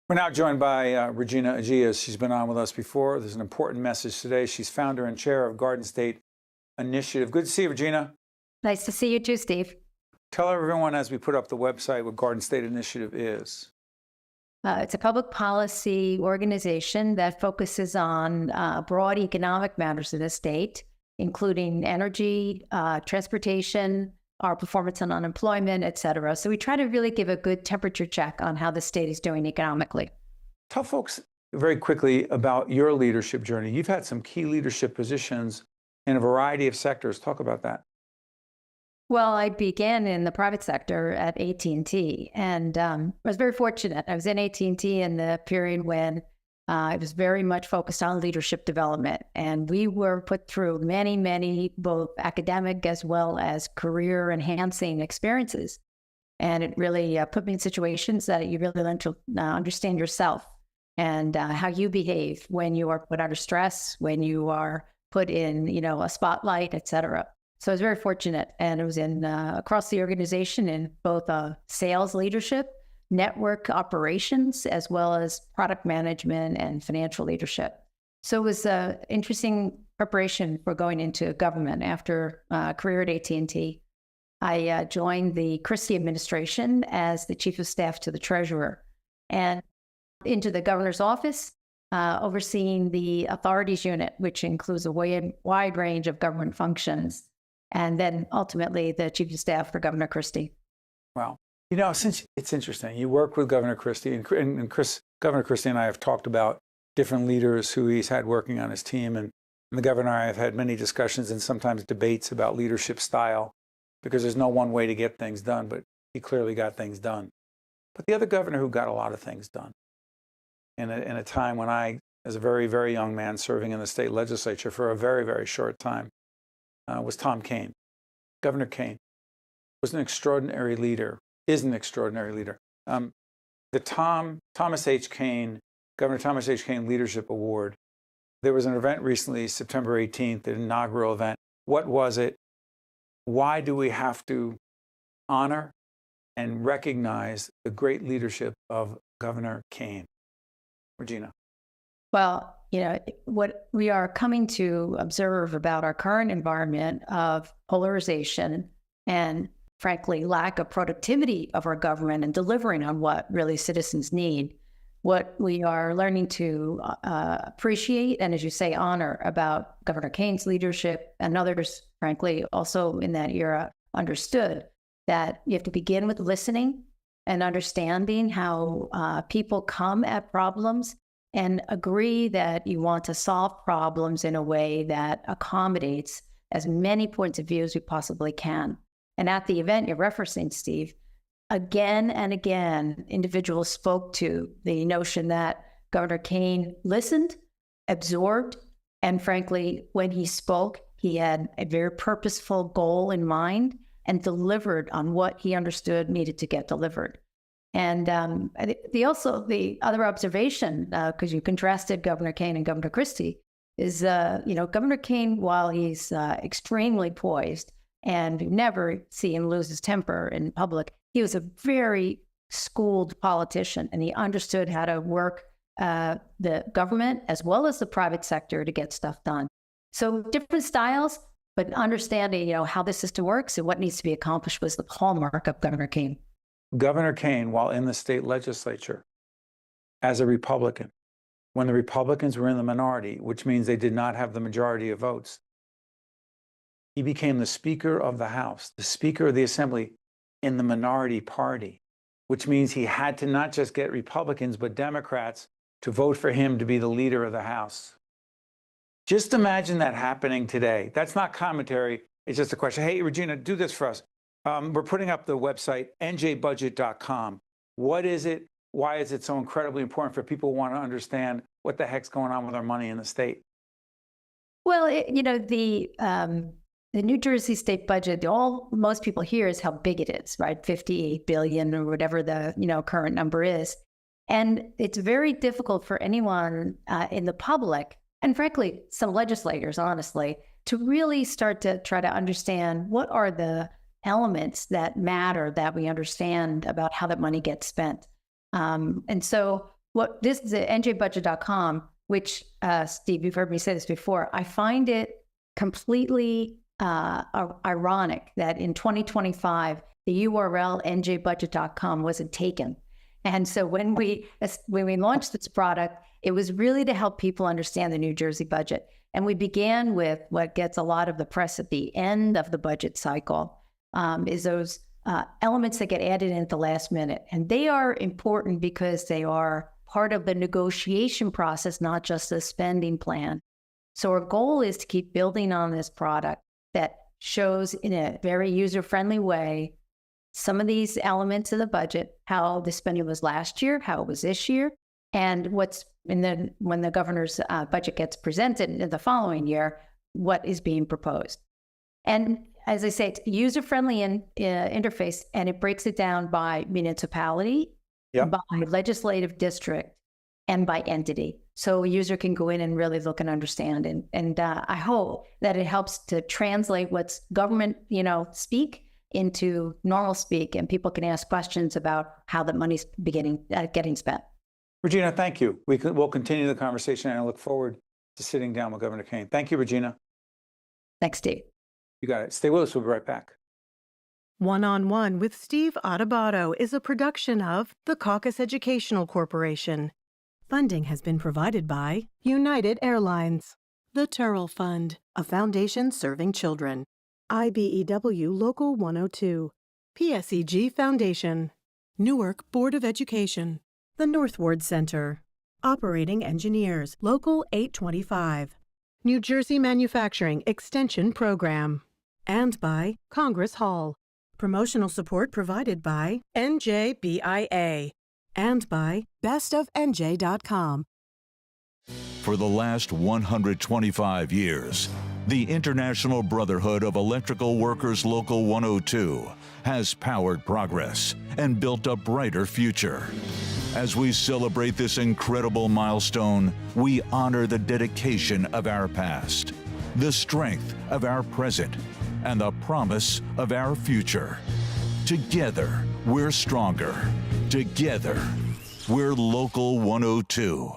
We're now joined by Regina Egea. She's been on with us before. There's an important message today. She's founder and chair of Garden State Initiative. Good to see you, Regina. Nice to see you too, Steve. Tell everyone as we put up the website what Garden State Initiative is. It's a public policy organization that focuses on broad economic matters in the state, including energy, transportation, our performance on unemployment, et cetera. So we try to really give a good temperature check on how the state is doing economically. Tell folks very quickly about your leadership journey. You've had some key leadership positions in a variety of sectors. Talk about that. Well, I began in the private sector at AT&T, and I was very fortunate. I was in AT&T in the period when I was very much focused on leadership development, and we were put through many, both academic as well as career-enhancing experiences. And it really put me in situations that you really learn to understand yourself and how you behave when you are put under stress, when you are put in, a spotlight, et cetera. So I was very fortunate, and it was in across the organization in both sales leadership, network operations, as well as product management and financial leadership. So it was an interesting preparation for going into government. After a career at AT&T, I joined the Christie administration as the chief of staff to the treasurer, and into the governor's office, overseeing the authorities unit, which includes a wide range of government functions, and then ultimately the chief of staff for Governor Christie. Wow. Since it's interesting, you work with Governor Christie, and Governor Christie and I have talked about different leaders who he's had working on his team, and the governor and I have had many discussions and sometimes debates about leadership style, because there's no one way to get things done, but he clearly got things done. But the other governor who got a lot of things done in a time when I, as a very, very young man serving in the state legislature for a very, very short time, was Tom Kean. Governor Kean was an extraordinary leader, is an extraordinary leader. The Thomas H. Kean, Governor Thomas H. Kean Leadership Award, there was an event recently, September 18th, an inaugural event. What was it? Why do we have to honor and recognize the great leadership of Governor Kean? Regina. Well, what we are coming to observe about our current environment of polarization and, frankly, lack of productivity of our government and delivering on what really citizens need, what we are learning to appreciate and, as you say, honor about Governor Kean's leadership, and others, frankly, also in that era understood that you have to begin with listening and understanding how people come at problems and agree that you want to solve problems in a way that accommodates as many points of view as we possibly can. And at the event you're referencing, Steve, again and again, individuals spoke to the notion that Governor Kean listened, absorbed, and frankly, when he spoke, he had a very purposeful goal in mind and delivered on what he understood needed to get delivered. And the other observation, because you contrasted Governor Kean and Governor Christie, is, Governor Kean, while he's extremely poised and you never see him lose his temper in public, he was a very schooled politician, and he understood how to work the government as well as the private sector to get stuff done. So different styles, but understanding, how the system works and what needs to be accomplished was the hallmark of Governor Kean. Governor Kean, while in the state legislature as a Republican, when the Republicans were in the minority, which means they did not have the majority of votes, he became the Speaker of the House, the Speaker of the Assembly in the minority party, which means he had to not just get Republicans, but Democrats to vote for him to be the leader of the House. Just imagine that happening today. That's not commentary. It's just a question. Hey, Regina, do this for us. We're putting up the website, njbudget.com. What is it? Why is it so incredibly important for people who want to understand what the heck's going on with our money in the state? Well, the New Jersey state budget, most people hear is how big it is, right? 58 billion or whatever the current number is. And it's very difficult for anyone in the public, and frankly, some legislators, honestly, to really start to try to understand what are the elements that matter that we understand about how that money gets spent. And so this is njbudget.com, which, Steve, you've heard me say this before. I find it completely ironic that in 2025, the URL njbudget.com wasn't taken. And so when we launched this product, it was really to help people understand the New Jersey budget. And we began with what gets a lot of the press at the end of the budget cycle, is those elements that get added in at the last minute. And they are important because they are part of the negotiation process, not just the spending plan. So our goal is to keep building on this product that shows in a very user-friendly way some of these elements of the budget, how the spending was last year, how it was this year, and when the governor's budget gets presented in the following year, what is being proposed. And as I say, it's a user-friendly interface, and it breaks it down by municipality, by legislative district, and by entity. So a user can go in and really look and understand. And I hope that it helps to translate what's government, speak into normal speak, and people can ask questions about how the money's getting spent. Regina, thank you. We'll continue the conversation, and I look forward to sitting down with Governor Kean. Thank you, Regina. Thanks, Steve. You got it. Stay with us. We'll be right back. One-on-One with Steve Adubato is a production of the Caucus Educational Corporation. Funding has been provided by United Airlines, the Turrell Fund, a foundation serving children, IBEW Local 102, PSEG Foundation, Newark Board of Education, the Northward Center, Operating Engineers Local 825, New Jersey Manufacturing Extension Program, and by Congress Hall. Promotional support provided by NJBIA and by bestofnj.com. For the last 125 years, the International Brotherhood of Electrical Workers Local 102 has powered progress and built a brighter future. As we celebrate this incredible milestone, we honor the dedication of our past, the strength of our present, and the promise of our future. Together, we're stronger. Together, we're Local 102.